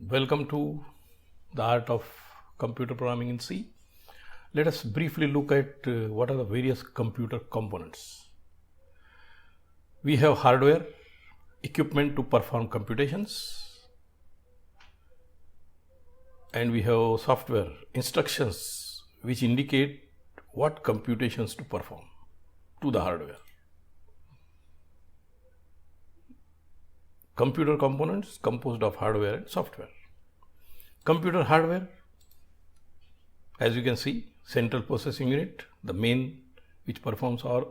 Welcome to the art of computer programming in C. Let us briefly look at what are the various computer components. We have hardware, equipment to perform computations, and we have software, instructions which indicate what computations to perform to the hardware. Computer components composed of hardware and software. Computer hardware, as you can see, central processing unit, the main which performs our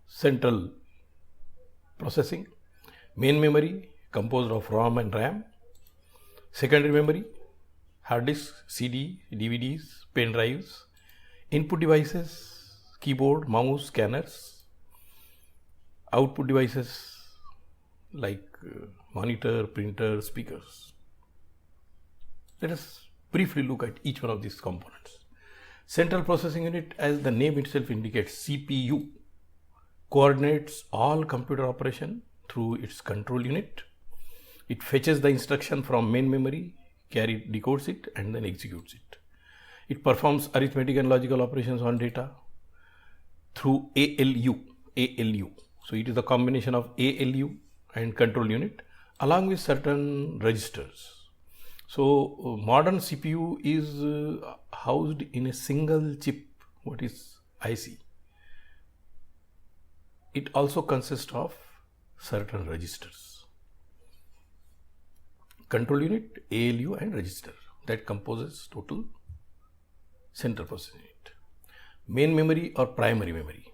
central processing. Main memory composed of ROM and RAM. Secondary memory, hard disk, CD, DVDs, pen drives. Input devices, keyboard, mouse, scanners. Output devices like monitor, printer, speakers. Let us briefly look at each one of these components. Central processing unit, as the name itself indicates, CPU, coordinates all computer operation through its control unit. It fetches the instruction from main memory, decodes it, and then executes it. It performs arithmetic and logical operations on data through ALU. So it is a combination of ALU and control unit along with certain registers. So modern CPU is housed in a single chip, what is IC. It also consists of certain registers. Control unit, ALU and register, that composes total central processing unit. Main memory or primary memory.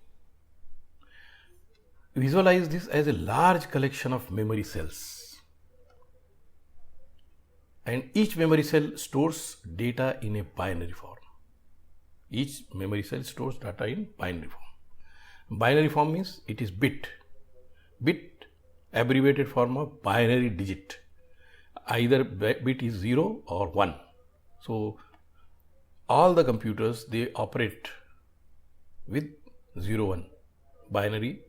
Visualize this as a large collection of memory cells, and each memory cell stores data in a binary form. Each memory cell stores data in binary form. Binary form means it is bit, abbreviated form of binary digit. Either bit is 0 or 1. So all the computers, they operate with 0, 1 binary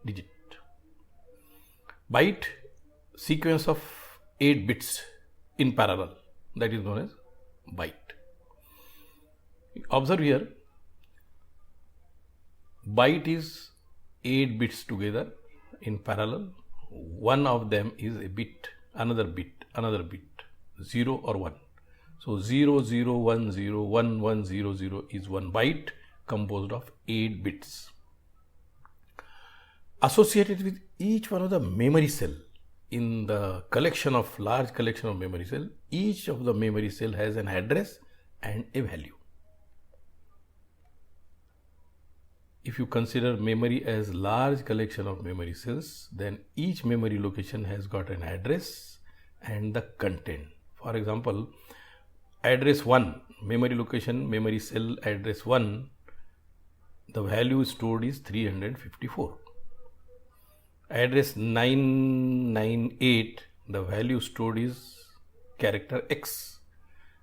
digit. Byte, sequence of 8 bits in parallel, that is known as byte. Observe here, byte is 8 bits together in parallel. One of them is a bit, another bit, 0 or 1. So 0, 0, 1, 0, 1, 1, 0, 0 is one byte composed of 8 bits. Associated with each one of the memory cell in the large collection of memory cell, each of the memory cell has an address and a value. If you consider memory as large collection of memory cells, then each memory location has got an address and the content. For example, address 1, memory location, memory cell address 1, the value stored is 354. Address 998, the value stored is character X.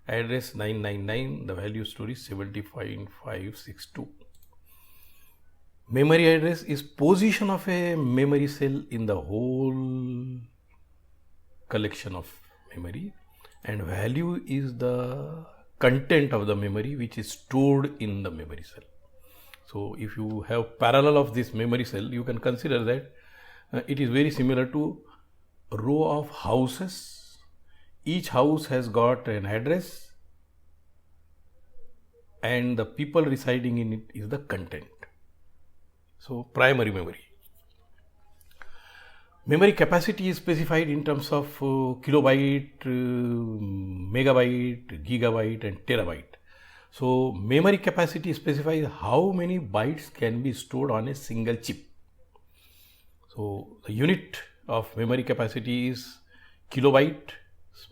Address 999, the value stored is 75,562. Memory address is position of a memory cell in the whole collection of memory, and value is the content of the memory which is stored in the memory cell. So if you have parallel of this memory cell, you can consider that it is very similar to a row of houses. Each house has got an address and the people residing in it is the content. So primary memory. Memory capacity is specified in terms of kilobyte, megabyte, gigabyte and terabyte. So memory capacity specifies how many bytes can be stored on a single chip. So the unit of memory capacity is kilobyte,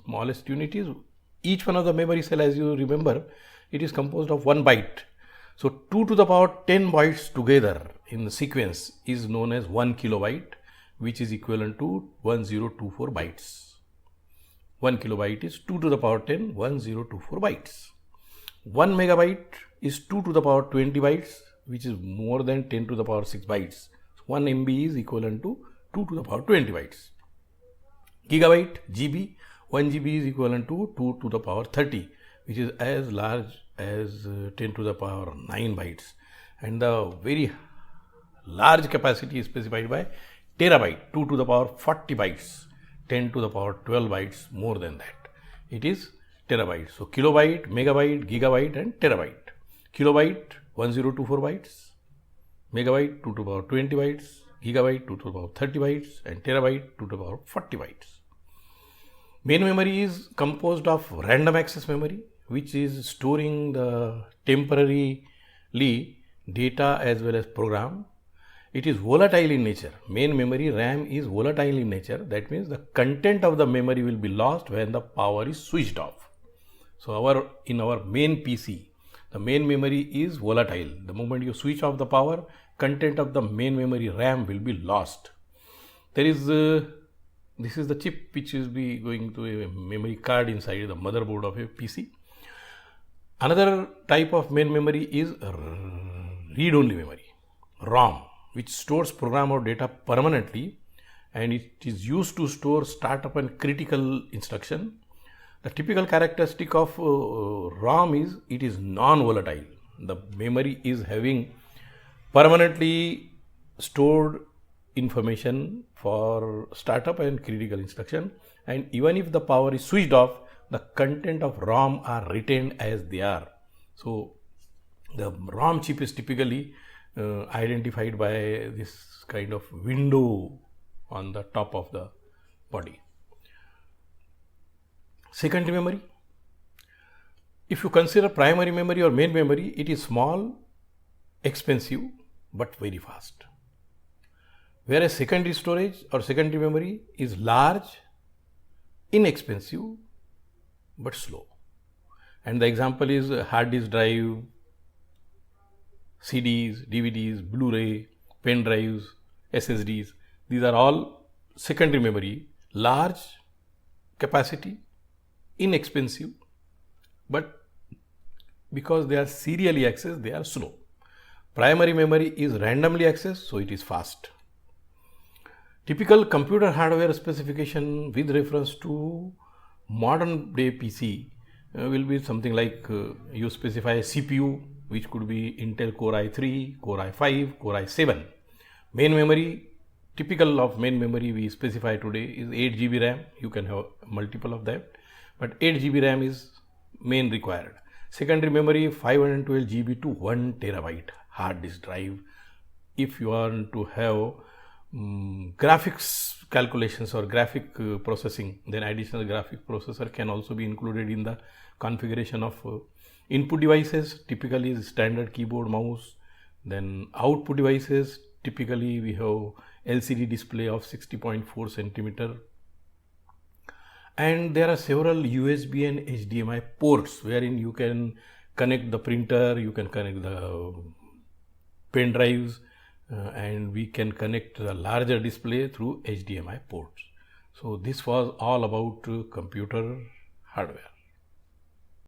smallest unit is each one of the memory cell, as you remember, it is composed of 1 byte. So 2 to the power 10 bytes together in the sequence is known as 1 kilobyte, which is equivalent to 1024 bytes. 1 kilobyte is 2 to the power 10, 1024 bytes. 1 megabyte is 2 to the power 20 bytes, which is more than 10 to the power 6 bytes. 1 MB is equivalent to 2 to the power 20 bytes. Gigabyte, GB, 1 GB is equivalent to 2 to the power 30, which is as large as 10 to the power 9 bytes. And the very large capacity is specified by terabyte, 2 to the power 40 bytes, 10 to the power 12 bytes, more than that. It is terabyte. So kilobyte, megabyte, gigabyte and terabyte. Kilobyte 1024 bytes, megabyte 2 to the power 20 bytes, gigabyte 2 to the power 30 bytes and terabyte 2 to the power 40 bytes. Main memory is composed of random access memory, which is storing the temporarily data as well as program. It is volatile in nature. Main memory RAM is volatile in nature. That means the content of the memory will be lost when the power is switched off. So in our main PC, the main memory is volatile. The moment you switch off the power, content of the main memory RAM will be lost. There is this is the chip which is going to a memory card inside the motherboard of a PC. Another type of main memory is read-only memory, ROM, which stores program or data permanently, and it is used to store startup and critical instruction. The typical characteristic of ROM is it is non-volatile. The memory is having permanently stored information for startup and critical instruction, and even if the power is switched off, the content of ROM are retained as they are. So the ROM chip is typically identified by this kind of window on the top of the body. Secondary memory. If you consider primary memory or main memory, it is small, expensive, but very fast. Whereas secondary storage or secondary memory is large, inexpensive, but slow. And the example is hard disk drive, CDs, DVDs, Blu-ray, pen drives, SSDs. These are all secondary memory, large capacity, inexpensive, but because they are serially accessed, they are slow. Primary memory is randomly accessed, so it is fast. Typical computer hardware specification with reference to modern day PC will be something like you specify a CPU, which could be Intel Core i3, Core i5, Core i7. Main memory, typical of main memory we specify today is 8 GB RAM. You can have multiple of that, but 8 GB RAM is main required. Secondary memory 512 GB to 1 terabyte hard disk drive. If you want to have graphics calculations or graphic processing, then additional graphic processor can also be included in the configuration of input devices. Typically is standard keyboard, mouse. Then output devices, typically we have LCD display of 60.4 centimeter, and there are several USB and HDMI ports wherein you can connect the printer, you can connect the pen drives, and we can connect the larger display through HDMI ports. So this was all about computer hardware.